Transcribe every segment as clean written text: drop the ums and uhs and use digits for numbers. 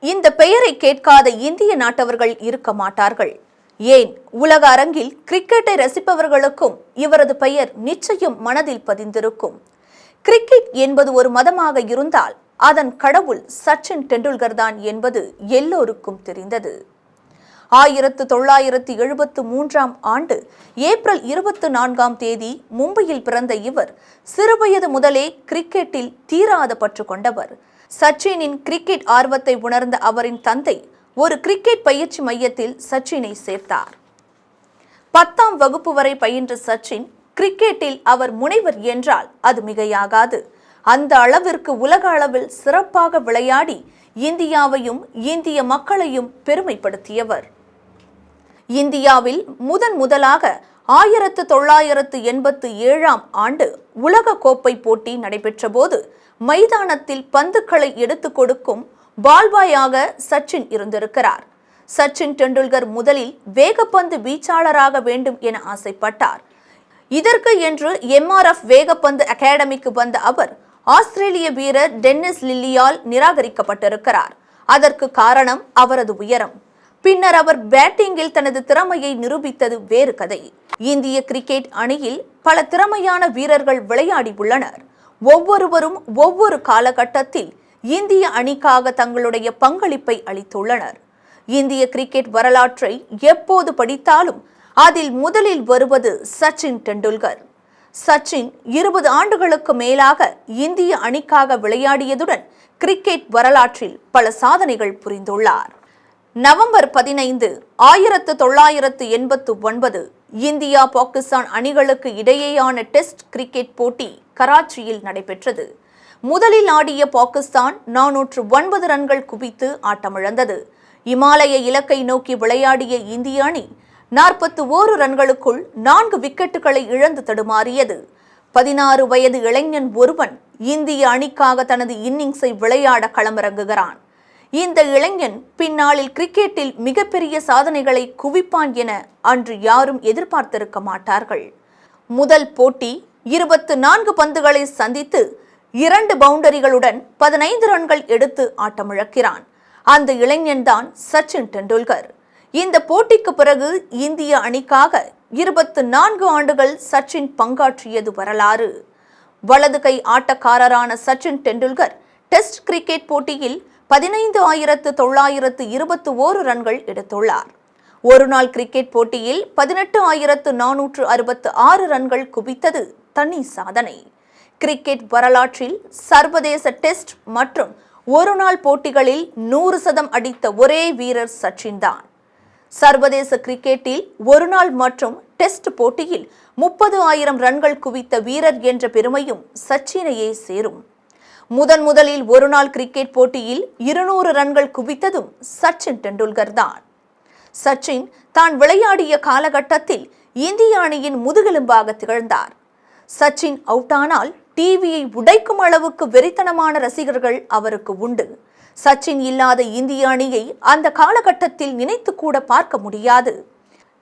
இந்த பெயரை கேட்காத இந்திய நாட்டவர்கள் இருக்க மாட்டார்கள். ஏன், உலக அரங்கில் கிரிக்கெட்டை ரசிப்பவர்களுக்கும் இவரது பெயர் நிச்சயம் மனதில் பதிந்திருக்கும். கிரிக்கெட் என்பது ஒரு மதமாக இருந்தால் அதன் கடவுள் சச்சின் டெண்டுல்கர் தான் என்பது எல்லோருக்கும் தெரிந்தது. 1973 ஆண்டு ஏப்ரல் 24 மும்பையில் பிறந்த இவர் சிறுவயது முதலே கிரிக்கெட்டில் தீராத பற்று கொண்டவர். சச்சினின் கிரிக்கெட் ஆர்வத்தை உணர்ந்த அவரின் தந்தை ஒரு கிரிக்கெட் பயிற்சி மையத்தில் சச்சினை சேர்த்தார். 10ஆம் வகுப்பு வரை பயின்ற சச்சின் கிரிக்கெட்டில் அவர் முனைவர் என்றால் அது மிகையாகாது. அந்த அளவிற்கு உலக அளவில் சிறப்பாக விளையாடி இந்தியாவையும் இந்திய மக்களையும் பெருமைப்படுத்தியவர். இந்தியாவில் முதலாக 1987 ஆண்டு உலக கோப்பை போட்டி நடைபெற்ற போது மைதானத்தில் பந்துக்களை எடுத்துக் கொடுக்கும் பால்பாயாக சச்சின் இருந்திருக்கிறார். சச்சின் டெண்டுல்கர் முதலில் வேகப்பந்து வீச்சாளராக வேண்டும் என ஆசைப்பட்டார். இதற்கு என்று MRF வேகப்பந்து அகாடமிக்கு வந்த அவர் ஆஸ்திரேலிய வீரர் டென்னிஸ் லில்லியால் நிராகரிக்கப்பட்டிருக்கிறார். அதற்கு காரணம் அவரது உயரம். பின்னர் அவர் பேட்டிங்கில் தனது திறமையை நிரூபித்தது வேறு கதை. இந்திய கிரிக்கெட் அணியில் பல திறமையான வீரர்கள் விளையாடி உள்ளனர். ஒவ்வொருவரும் ஒவ்வொரு காலகட்டத்தில் இந்திய அணிக்காக தங்களுடைய பங்களிப்பை அளித்துள்ளனர். இந்திய கிரிக்கெட் வரலாற்றை எப்போது படித்தாலும் அதில் முதலில் வருவது சச்சின் டெண்டுல்கர். சச்சின் 20 ஆண்டுகளுக்கு மேலாக இந்திய அணிக்காக விளையாடியதுடன் கிரிக்கெட் வரலாற்றில் பல சாதனைகள் புரிந்துள்ளார். நவம்பர் 15, 1989 இந்தியா பாகிஸ்தான் அணிகளுக்கு இடையேயான டெஸ்ட் கிரிக்கெட் போட்டி கராச்சியில் நடைபெற்றது. முதலில் ஆடிய பாகிஸ்தான் 409 ரன்கள் குவித்து ஆட்டமிழந்தது. இமாலய இலக்கை நோக்கி விளையாடிய இந்திய அணி 41 ரன்களுக்குள் 4 விக்கெட்டுகளை இழந்து தடுமாறியது. 16 வயது இளைஞன் ஒருவன் இந்திய அணிக்காக தனது இன்னிங்ஸை விளையாட களமிறங்குகிறான். இந்த இளைஞன் பின்னாளில் கிரிக்கெட்டில் மிகப்பெரிய சாதனைகளை குவிப்பான் என அன்று யாரும் எதிர்பார்த்திருக்க மாட்டார்கள். முதல் போட்டி 24 பந்துகளை சந்தித்து 2 பவுண்டரிகளுடன் 15 ரன்கள் எடுத்து ஆட்டமிழக்கிறான். அந்த இளைஞன்தான் சச்சின் டெண்டுல்கர். இந்த போட்டிக்கு பிறகு இந்திய அணிக்காக 24 ஆண்டுகள் சச்சின் பங்காற்றியது வரலாறு. வலது கை ஆட்டக்காரரான சச்சின் டெண்டுல்கர் டெஸ்ட் கிரிக்கெட் போட்டியில் 15,921 ரன்கள் எடுத்துள்ளார். ஒருநாள் கிரிக்கெட் போட்டியில் 18,466 ரன்கள் குவித்தது தனி சாதனை. கிரிக்கெட் வரலாற்றில் சர்வதேச டெஸ்ட் மற்றும் ஒருநாள் போட்டிகளில் 100 அடித்த ஒரே வீரர் சச்சின் தான். சர்வதேச கிரிக்கெட்டில் ஒருநாள் மற்றும் டெஸ்ட் போட்டியில் 30,000 ரன்கள் குவித்த வீரர் என்ற பெருமையும் சச்சினையே சேரும். முதலில் ஒருநாள் கிரிக்கெட் போட்டியில் 200 ரன்கள் குவித்ததும் சச்சின் டெண்டுல்கர் தான். சச்சின் தான் விளையாடிய காலகட்டத்தில் இந்திய அணியின் முதுகெலும்பாக திகழ்ந்தார். சச்சின் அவுட்டானால் டிவியை உடைக்கும் அளவுக்கு வெறித்தனமான ரசிகர்கள் அவருக்கு உண்டு. சச்சின் இல்லாத இந்திய அணியை அந்த காலகட்டத்தில் நினைத்து கூட பார்க்க முடியாது.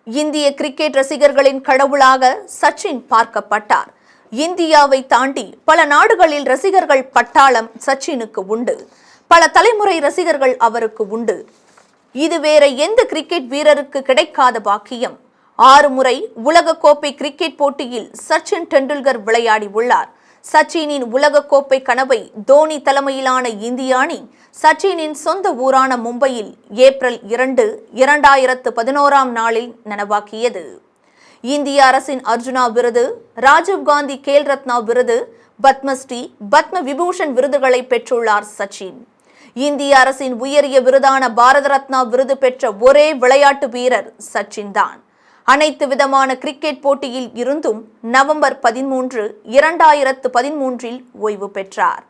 இந்திய கிரிக்கெட் ரசிகர்களின் கடவுளாக சச்சின் பார்க்கப்பட்டார். இந்தியாவை தாண்டி பல நாடுகளில் ரசிகர்கள் பட்டாளம் சச்சினுக்கு உண்டு. பல தலைமுறை ரசிகர்கள் அவருக்கு உண்டு. இது வேற எந்த கிரிக்கெட் வீரருக்கு கிடைக்காத பாக்கியம். 6 முறை உலகக்கோப்பை கிரிக்கெட் போட்டியில் சச்சின் டெண்டுல்கர் விளையாடி உள்ளார். சச்சினின் உலகக்கோப்பை கனவை தோனி தலைமையிலான இந்திய அணி சச்சினின் சொந்த ஊரான மும்பையில் ஏப்ரல் 2, 2011 நனவாக்கியது. இந்திய அரசின் அர்ஜுனா விருது, ராஜீவ்காந்தி கேல் ரத்னா விருது, பத்மஸ்ரீ, பத்ம விபூஷன் விருதுகளை பெற்றுள்ளார் சச்சின். இந்திய அரசின் உயரிய விருதான பாரத ரத்னா விருது பெற்ற ஒரே விளையாட்டு வீரர் சச்சின் தான். அனைத்து விதமான கிரிக்கெட் போட்டியில் இருந்தும் நவம்பர் 13, 2013 ஓய்வு பெற்றார்.